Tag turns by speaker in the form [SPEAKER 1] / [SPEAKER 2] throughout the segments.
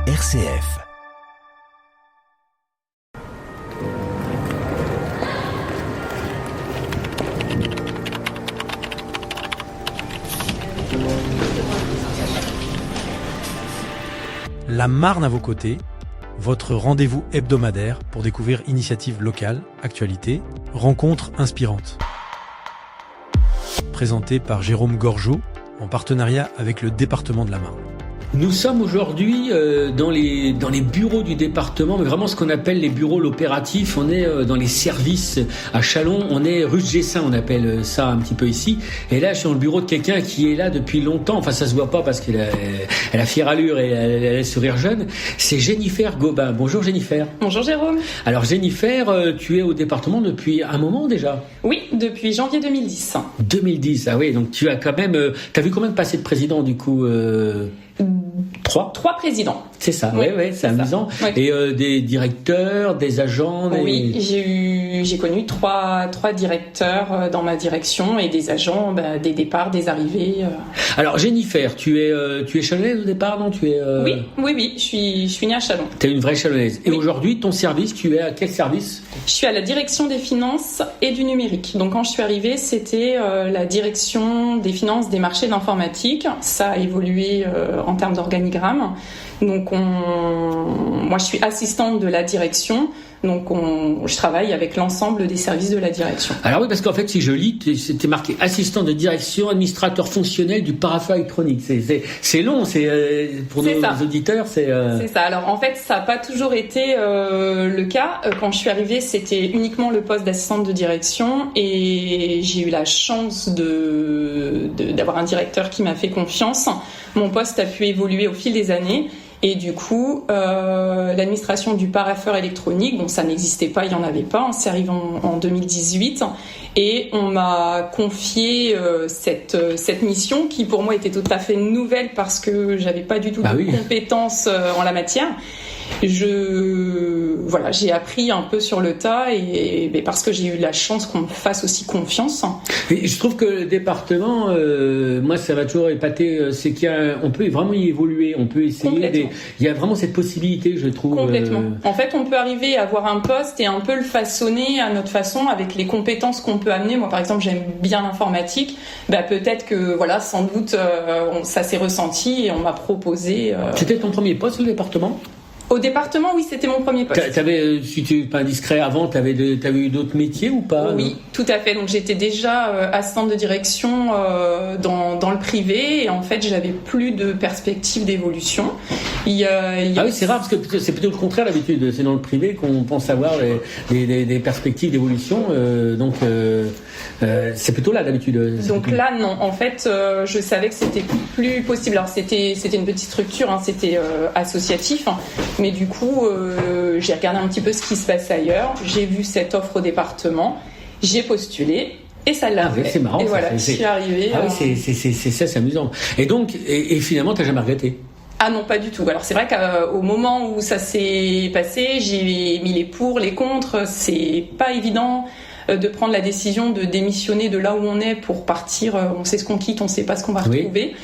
[SPEAKER 1] RCF.
[SPEAKER 2] La Marne à vos côtés, votre rendez-vous hebdomadaire pour découvrir initiatives locales, actualités, rencontres inspirantes. Présenté par Jérôme Gorgeau, en partenariat avec le département de la Marne.
[SPEAKER 3] Nous sommes aujourd'hui dans les bureaux du département, mais vraiment ce qu'on appelle les bureaux l'opératif. On est dans les services à Châlons, on est rue de Gessin, on appelle ça un petit peu ici. Et là, je suis dans le bureau de quelqu'un qui est là depuis longtemps. Enfin, ça se voit pas parce qu'elle a fière allure et elle a le sourire jeune. C'est Jennifer Gobin. Bonjour Jennifer.
[SPEAKER 4] Bonjour Jérôme.
[SPEAKER 3] Alors Jennifer, tu es au département depuis un moment déjà ?
[SPEAKER 4] Oui, depuis janvier 2010.
[SPEAKER 3] 2010, ah oui, donc tu as quand même... t'as vu combien de passés de président du coup
[SPEAKER 4] Trois présidents.
[SPEAKER 3] C'est ça, oui, c'est amusant.
[SPEAKER 4] Ouais.
[SPEAKER 3] Et des directeurs, des agents.
[SPEAKER 4] Oui, j'ai connu trois directeurs dans ma direction et des agents, des départs, des arrivées.
[SPEAKER 3] Alors Jennifer, tu es chalonnaise au départ, non ?
[SPEAKER 4] Oui, je suis née à Châlons.
[SPEAKER 3] Tu es une vraie chalonnaise. Et
[SPEAKER 4] oui.
[SPEAKER 3] Aujourd'hui, ton service, tu es à quel service ?
[SPEAKER 4] Je suis à la direction des finances et du numérique. Donc quand je suis arrivée, c'était la direction des finances, des marchés d'informatique. Ça a évolué en termes d'organigramme. Donc moi je suis assistante de la direction, donc je travaille avec l'ensemble des services de la direction.
[SPEAKER 3] Alors oui, parce qu'en fait si je lis, c'était marqué assistant de direction, administrateur fonctionnel du parapheur électronique. C'est long, pour nos auditeurs, c'est
[SPEAKER 4] ça. Alors en fait ça n'a pas toujours été le cas. Quand je suis arrivée, c'était uniquement le poste d'assistante de direction et j'ai eu la chance d'avoir un directeur qui m'a fait confiance. Mon poste a pu évoluer au fil des années. Et du coup, l'administration du parapheur électronique, bon, ça n'existait pas, il n'y en avait pas, c'est arrivé en 2018. Et on m'a confié cette mission qui pour moi était tout à fait nouvelle parce que j'avais pas du tout de compétences en la matière. J'ai appris un peu sur le tas et parce que j'ai eu la chance qu'on me fasse aussi confiance.
[SPEAKER 3] Et je trouve que le département, moi ça m'a toujours épaté, c'est qu'on peut vraiment y évoluer, on peut essayer. Il y a vraiment cette possibilité, je trouve.
[SPEAKER 4] Complètement. En fait, on peut arriver à avoir un poste et un peu le façonner à notre façon avec les compétences qu'on peut amener. Moi, par exemple, j'aime bien l'informatique. Peut-être que sans doute, ça s'est ressenti et on m'a proposé.
[SPEAKER 3] C'était ton premier poste au département ?
[SPEAKER 4] Au département, oui, c'était mon premier poste.
[SPEAKER 3] Si tu n'es pas indiscret avant, t'avais eu d'autres métiers ou pas ?
[SPEAKER 4] Oui, tout à fait. Donc j'étais déjà assistante de direction dans le privé et en fait j'avais plus de perspective d'évolution.
[SPEAKER 3] Ah oui, c'est rare parce que c'est plutôt le contraire d'habitude. C'est dans le privé qu'on pense avoir des perspectives d'évolution. C'est plutôt là d'habitude.
[SPEAKER 4] Donc là non. En fait, je savais que c'était plus possible. Alors c'était une petite structure, c'était associatif. Mais du coup, j'ai regardé un petit peu ce qui se passe ailleurs. J'ai vu cette offre au département. J'ai postulé. Et ça l'a fait.
[SPEAKER 3] C'est marrant.
[SPEAKER 4] Et voilà, je suis arrivée.
[SPEAKER 3] Ah oui, c'est amusant. Et donc, et finalement, t'as jamais regretté ?
[SPEAKER 4] Ah non, pas du tout. Alors c'est vrai qu'au moment où ça s'est passé, j'ai mis les pour, les contre. C'est pas évident de prendre la décision de démissionner de là où on est pour partir. On sait ce qu'on quitte, on sait pas ce qu'on va retrouver.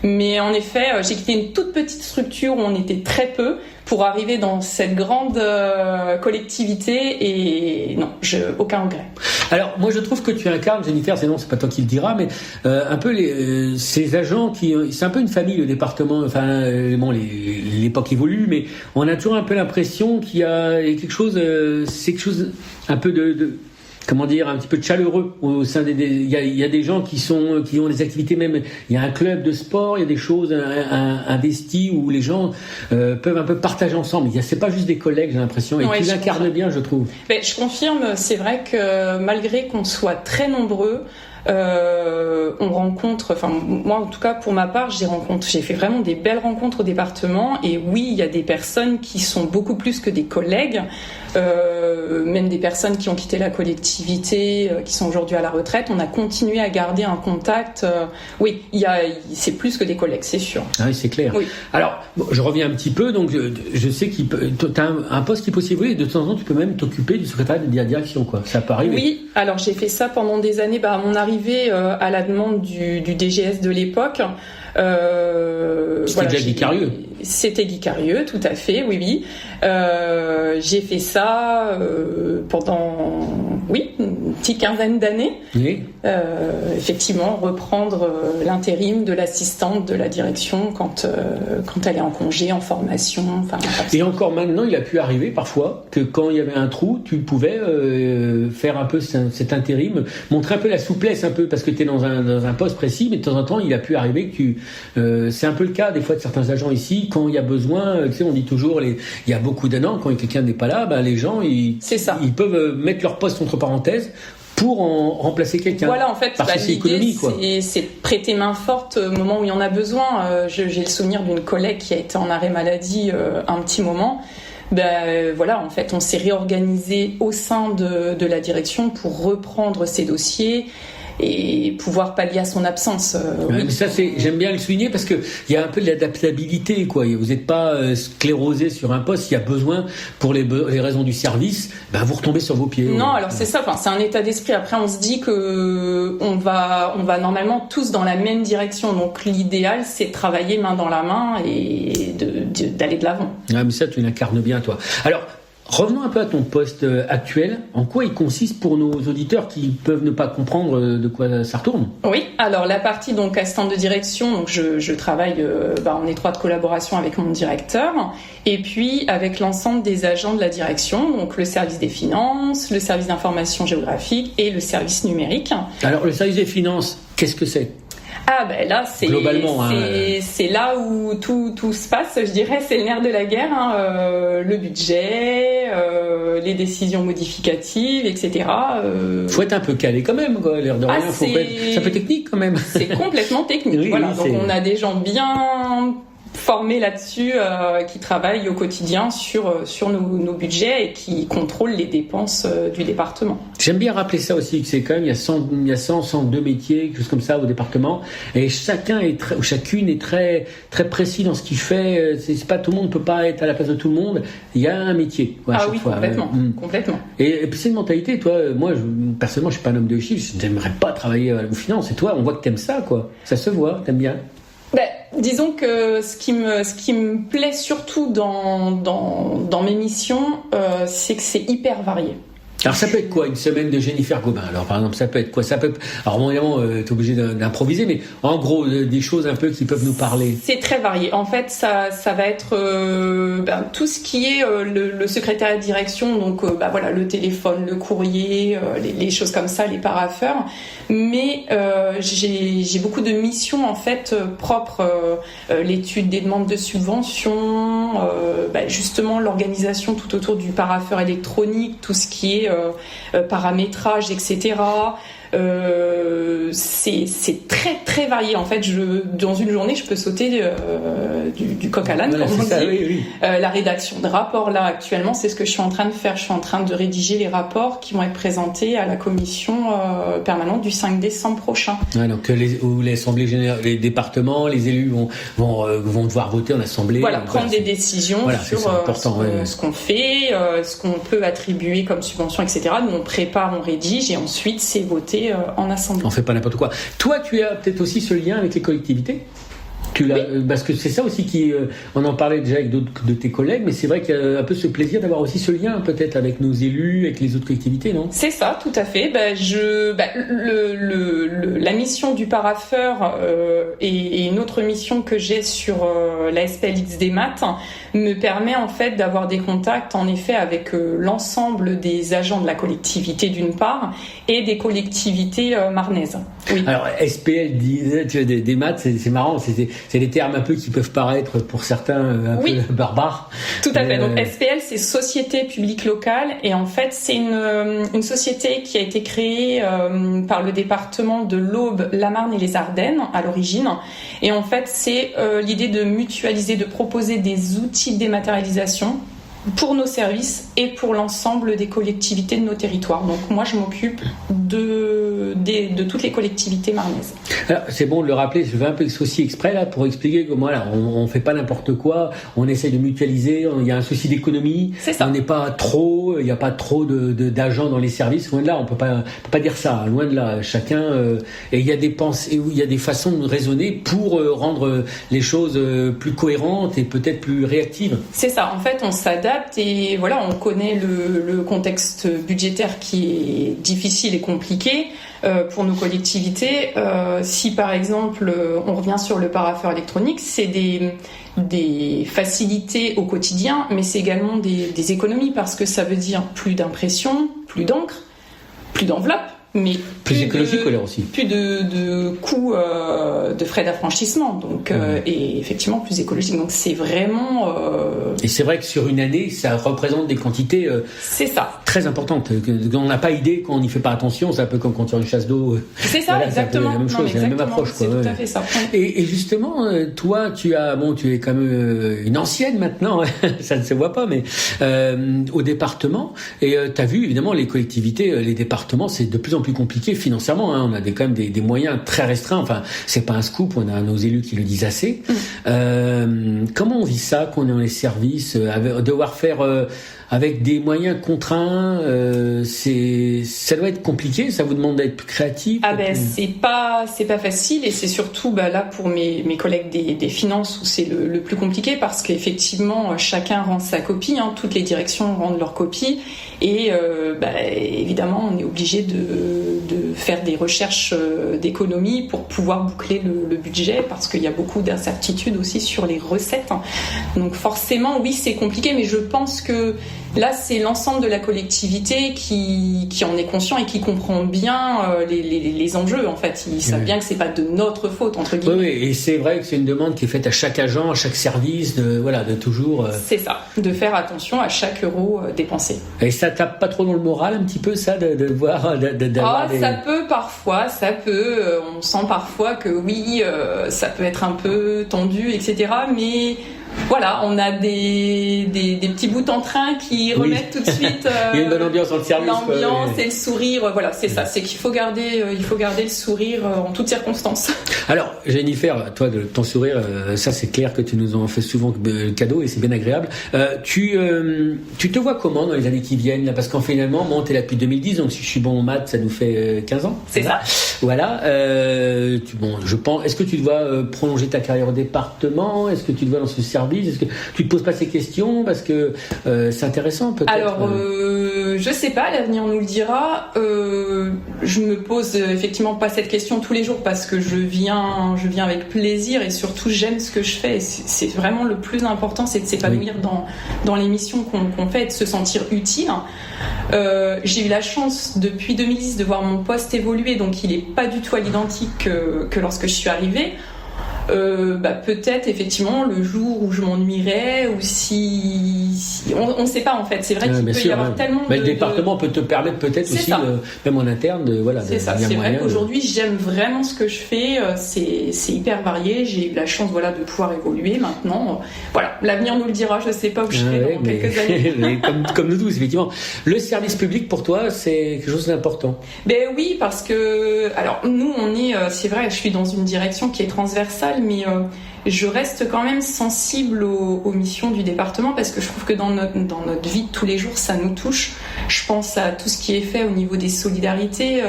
[SPEAKER 4] Mais en effet, j'ai quitté une toute petite structure où on était très peu pour arriver dans cette grande collectivité et non, aucun regret.
[SPEAKER 3] Alors moi je trouve que tu incarnes, Jennifer, c'est pas toi qui le diras, mais un peu ces agents c'est un peu une famille le département. Enfin l'époque évolue, mais on a toujours un peu l'impression qu'il y a quelque chose, c'est quelque chose un peu de comment dire, un petit peu de chaleureux au sein il y a des gens qui ont des activités, même il y a un club de sport, il y a des choses investies où les gens peuvent un peu partager ensemble. C'est pas juste des collègues, j'ai l'impression, et tu l'incarnes bien, je trouve.
[SPEAKER 4] Je confirme, c'est vrai que malgré qu'on soit très nombreux, on rencontre, moi en tout cas pour ma part, j'ai fait vraiment des belles rencontres au département et oui, il y a des personnes qui sont beaucoup plus que des collègues, même des personnes qui ont quitté la collectivité, qui sont aujourd'hui à la retraite. On a continué à garder un contact. Oui, c'est plus que des collègues, c'est sûr.
[SPEAKER 3] Ah oui, c'est clair.
[SPEAKER 4] Oui.
[SPEAKER 3] Alors, je reviens un petit peu. Donc, je sais que tu as un poste qui peut évoluer. De temps en temps, tu peux même t'occuper du secrétariat de la direction, quoi. Ça peut arriver.
[SPEAKER 4] Oui. Alors, j'ai fait ça pendant des années. À mon arrivée, à la demande du DGS de l'époque.
[SPEAKER 3] C'était déjà vicarieux.
[SPEAKER 4] C'était Guy Carieux, tout à fait, oui. J'ai fait ça pendant, une petite quinzaine d'années.
[SPEAKER 3] Oui.
[SPEAKER 4] Effectivement, reprendre l'intérim de l'assistante de la direction quand elle est en congé, en formation.
[SPEAKER 3] Et encore maintenant, il a pu arriver parfois que quand il y avait un trou, tu pouvais faire un peu cet intérim, montrer un peu la souplesse, un peu, parce que tu es dans un poste précis, mais de temps en temps, il a pu arriver que c'est un peu le cas des fois de certains agents ici, quand il y a besoin, tu sais, on dit toujours, il y a beaucoup d'annants, quand quelqu'un n'est pas là, les gens, ils peuvent mettre leur poste entre parenthèses pour en remplacer quelqu'un.
[SPEAKER 4] Voilà, en fait,
[SPEAKER 3] parce que c'est économie, quoi.
[SPEAKER 4] C'est de prêter main forte au moment où il y en a besoin. J'ai le souvenir d'une collègue qui a été en arrêt maladie un petit moment. Voilà, en fait, on s'est réorganisé au sein de la direction pour reprendre ces dossiers et pouvoir pallier à son absence.
[SPEAKER 3] Mais ça, j'aime bien le souligner parce que il y a un peu de l'adaptabilité, quoi. Vous n'êtes pas sclérosé sur un poste. Il y a besoin pour les raisons du service, vous retombez sur vos pieds.
[SPEAKER 4] Non, alors c'est ça. Enfin, c'est un état d'esprit. Après, on se dit que on va normalement tous dans la même direction. Donc, l'idéal, c'est de travailler main dans la main et d'aller de l'avant.
[SPEAKER 3] Ah, mais ça, tu l'incarnes bien, toi. Alors, revenons un peu à ton poste actuel. En quoi il consiste pour nos auditeurs qui peuvent ne pas comprendre de quoi ça retourne?
[SPEAKER 4] Oui, alors la partie donc assistante de direction, donc je travaille en étroite collaboration avec mon directeur et puis avec l'ensemble des agents de la direction, donc le service des finances, le service d'information géographique et le service numérique.
[SPEAKER 3] Alors le service des finances, qu'est-ce que c'est?
[SPEAKER 4] Là, c'est là où tout se passe, je dirais, c'est le nerf de la guerre, le budget, les décisions modificatives, etc.
[SPEAKER 3] Faut être un peu calé quand même, quoi, l'air de rien. C'est un peu technique quand même.
[SPEAKER 4] C'est complètement technique.
[SPEAKER 3] Oui,
[SPEAKER 4] voilà. Donc on a des gens bien formés là-dessus, qui travaillent au quotidien sur nos budgets et qui contrôlent les dépenses du département.
[SPEAKER 3] J'aime bien rappeler ça aussi, que c'est quand même, il y a 102 métiers, quelque chose comme ça au département, et chacune est très, très précis dans ce qu'il fait. C'est pas, tout le monde peut pas être à la place de tout le monde. Il y a un métier, quoi, à chaque fois.
[SPEAKER 4] Complètement.
[SPEAKER 3] Et puis c'est une mentalité, toi, moi, personnellement, je suis pas un homme de chiffres, je n'aimerais pas travailler aux finances, et toi, on voit que t'aimes ça, quoi. Ça se voit, t'aimes bien.
[SPEAKER 4] Disons que ce qui me plaît surtout dans mes missions, c'est que c'est hyper varié.
[SPEAKER 3] Alors ça peut être quoi, une semaine de Jennifer Gobin? Alors par exemple, ça peut être quoi? Alors évidemment, t'es obligé d'improviser, mais en gros, des choses un peu qui peuvent nous parler.
[SPEAKER 4] C'est très varié. En fait, ça va être tout ce qui est le secrétariat de direction, donc le téléphone, le courrier, les choses comme ça, les parapheurs. Mais j'ai beaucoup de missions en fait propres, l'étude des demandes de subventions, justement l'organisation tout autour du parapheur électronique, tout ce qui est paramétrage, etc. C'est très très varié en fait. Dans une journée, je peux sauter du coq à l'âne, comme on dit.
[SPEAKER 3] Oui.
[SPEAKER 4] La rédaction de rapports, là actuellement, c'est ce que je suis en train de faire. Je suis en train de rédiger les rapports qui vont être présentés à la commission permanente du 5 décembre prochain.
[SPEAKER 3] Ouais, donc les assemblées générales, les départements, les élus vont devoir voter en assemblée.
[SPEAKER 4] Prendre des décisions sur ce qu'on fait, ce qu'on peut attribuer comme subvention, etc. Nous on prépare, on rédige et ensuite c'est voté en assemblée.
[SPEAKER 3] On fait pas n'importe quoi. Toi, tu as peut-être aussi ce lien avec les collectivités? Oui. Parce que c'est ça aussi on en parlait déjà avec d'autres de tes collègues, mais c'est vrai qu'il y a un peu ce plaisir d'avoir aussi ce lien peut-être avec nos élus, avec les autres collectivités, non? C'est
[SPEAKER 4] ça, tout à fait. La mission du parapheur et une autre mission que j'ai sur la SPLX des maths me permet en fait d'avoir des contacts en effet avec l'ensemble des agents de la collectivité d'une part et des collectivités marnaises. Oui.
[SPEAKER 3] Alors SPL des maths, c'est marrant, c'est des termes un peu qui peuvent paraître pour certains un peu barbares.
[SPEAKER 4] Tout à fait. Donc SPL, c'est Société Publique Locale, et en fait c'est une société qui a été créée par le département de l'Aube, la Marne et les Ardennes à l'origine. Et en fait c'est l'idée de mutualiser, de proposer des outils de dématérialisation pour nos services et pour l'ensemble des collectivités de nos territoires. Donc moi, je m'occupe de toutes les collectivités marnaises.
[SPEAKER 3] Alors, c'est bon de le rappeler, je fais un peu aussi exprès là pour expliquer que voilà, on fait pas n'importe quoi, on essaie de mutualiser, il y a un souci d'économie, on n'est pas trop, il n'y a pas trop d'agents dans les services, loin de là, on peut pas dire ça, loin de là, chacun, et il y a des pensées, il y a des façons de raisonner pour rendre les choses plus cohérentes et peut-être plus réactives.
[SPEAKER 4] C'est ça, en fait, on s'adapte et voilà, on connaît le contexte budgétaire qui est difficile et compliqué pour nos collectivités. Si par exemple on revient sur le parapheur électronique, c'est des facilités au quotidien, mais c'est également des économies parce que ça veut dire plus d'impression, plus d'encre, plus d'enveloppe. Mais
[SPEAKER 3] plus écologique aussi.
[SPEAKER 4] Plus de coûts de frais d'affranchissement, donc et effectivement plus écologique. Donc c'est vraiment.
[SPEAKER 3] Et c'est vrai que sur une année, ça représente des quantités.
[SPEAKER 4] C'est ça.
[SPEAKER 3] Très importantes. On n'a pas idée quand on n'y fait pas attention. C'est un peu comme quand tu as une chasse d'eau.
[SPEAKER 4] C'est ça, voilà,
[SPEAKER 3] C'est
[SPEAKER 4] exactement.
[SPEAKER 3] la même chose, c'est la même approche.
[SPEAKER 4] C'est tout à fait ça.
[SPEAKER 3] Et justement, toi, tu es quand même une ancienne maintenant. Ça ne se voit pas, mais au département. Et tu as vu évidemment les collectivités, les départements, c'est de plus en plus compliqué financièrement. On a quand même des moyens très restreints. Enfin, c'est pas un scoop. On a nos élus qui le disent assez. Comment on vit ça quand on est dans les services, devoir faire avec des moyens contraints, ça doit être compliqué. Ça vous demande d'être plus créatif.
[SPEAKER 4] C'est pas facile et c'est surtout là pour mes collègues des finances où c'est le plus compliqué parce qu'effectivement chacun rend sa copie. Toutes les directions rendent leur copie et évidemment on est obligé de faire des recherches d'économie pour pouvoir boucler le budget parce qu'il y a beaucoup d'incertitudes aussi sur les recettes. Donc forcément oui c'est compliqué, mais je pense que là, c'est l'ensemble de la collectivité qui en est conscient et qui comprend bien les enjeux. En fait, ils savent bien que c'est pas de notre faute entre guillemets.
[SPEAKER 3] Oui, et c'est vrai que c'est une demande qui est faite à chaque agent, à chaque service, de toujours.
[SPEAKER 4] C'est ça, de faire attention à chaque euro dépensé.
[SPEAKER 3] Et ça tape pas trop dans le moral un petit peu ça de voir d'avoir
[SPEAKER 4] ça peut parfois, on sent parfois que oui, ça peut être un peu tendu, etc. Mais voilà, on a des petits bouts en train qui remettent tout de suite
[SPEAKER 3] il y a une bonne ambiance dans le service.
[SPEAKER 4] L'ambiance et le sourire, voilà, c'est ça, c'est qu'il faut garder le sourire en toutes circonstances.
[SPEAKER 3] Alors, Jennifer, toi, de ton sourire, ça c'est clair que tu nous en fais souvent cadeau et c'est bien agréable. Tu te vois comment dans les années qui viennent là, parce qu'en finalement, t'es là depuis 2010, donc si je suis bon en maths, ça nous fait 15 ans.
[SPEAKER 4] C'est ça.
[SPEAKER 3] Voilà. Je pense. Est-ce que tu dois prolonger ta carrière au département ? Est-ce que tu dois dans ce service ? Est-ce que tu te poses pas ces questions parce que c'est intéressant peut-être?
[SPEAKER 4] Alors, je sais pas, l'avenir nous le dira. Je me pose effectivement pas cette question tous les jours parce que je viens avec plaisir et surtout j'aime ce que je fais. C'est vraiment le plus important, c'est de s'épanouir dans les missions qu'on fait et de se sentir utile. J'ai eu la chance depuis 2010 de voir mon poste évoluer, donc il est pas du tout à l'identique que lorsque je suis arrivée. Peut-être effectivement le jour où je m'ennuierais ou si on ne sait pas en fait, c'est vrai qu'il peut y avoir tellement
[SPEAKER 3] le département peut te permettre peut-être aussi même en interne
[SPEAKER 4] c'est ça, c'est vrai qu'aujourd'hui j'aime vraiment ce que je fais, c'est hyper varié, j'ai eu la chance de pouvoir évoluer maintenant, l'avenir nous le dira, je ne sais pas où je serai dans quelques années.
[SPEAKER 3] Mais comme nous tous effectivement, le service public pour toi c'est quelque chose d'important.
[SPEAKER 4] Oui, parce que alors nous on est, c'est vrai, je suis dans une direction qui est transversale, mais je reste quand même sensible aux missions du département parce que je trouve que dans notre vie de tous les jours, ça nous touche. Je pense à tout ce qui est fait au niveau des solidarités.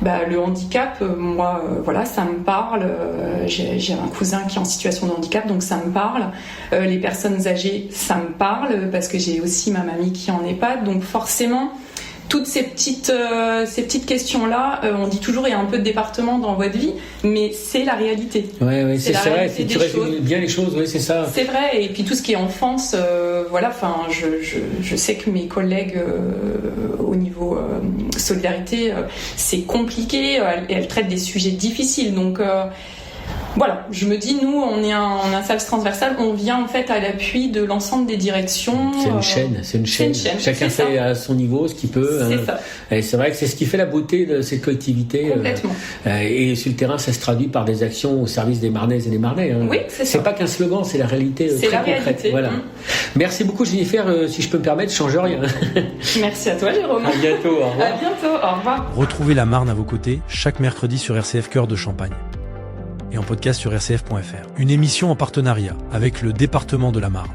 [SPEAKER 4] Le handicap, moi, ça me parle. J'ai un cousin qui est en situation de handicap, donc ça me parle. Les personnes âgées, ça me parle parce que j'ai aussi ma mamie qui en est EHPAD, donc forcément... Toutes ces petites questions-là, on dit toujours il y a un peu de département dans votre vie, mais c'est la réalité.
[SPEAKER 3] Oui, c'est vrai. Si tu résumes bien les choses, oui, c'est ça.
[SPEAKER 4] C'est vrai. Et puis tout ce qui est enfance, je sais que mes collègues au niveau solidarité, c'est compliqué. Elles traitent des sujets difficiles, donc. Voilà, je me dis, nous, on est un service transversal, on vient en fait à l'appui de l'ensemble des directions.
[SPEAKER 3] C'est une chaîne. Chacun fait à son niveau ce qu'il peut.
[SPEAKER 4] C'est ça.
[SPEAKER 3] Et c'est vrai que c'est ce qui fait la beauté de cette collectivité.
[SPEAKER 4] Complètement.
[SPEAKER 3] Et sur le terrain, ça se traduit par des actions au service des Marnaises et des Marnais.
[SPEAKER 4] Oui, c'est ça.
[SPEAKER 3] C'est pas qu'un slogan, c'est la réalité
[SPEAKER 4] c'est
[SPEAKER 3] très
[SPEAKER 4] la
[SPEAKER 3] concrète.
[SPEAKER 4] Réalité.
[SPEAKER 3] Voilà. Merci beaucoup, Jennifer. Si je peux me permettre, je change rien.
[SPEAKER 4] Merci à toi, Jérôme.
[SPEAKER 3] À bientôt. Au revoir.
[SPEAKER 4] À bientôt. Au revoir.
[SPEAKER 2] Retrouvez la Marne à vos côtés chaque mercredi sur RCF Cœur de Champagne et en podcast sur rcf.fr. Une émission en partenariat avec le département de la Marne.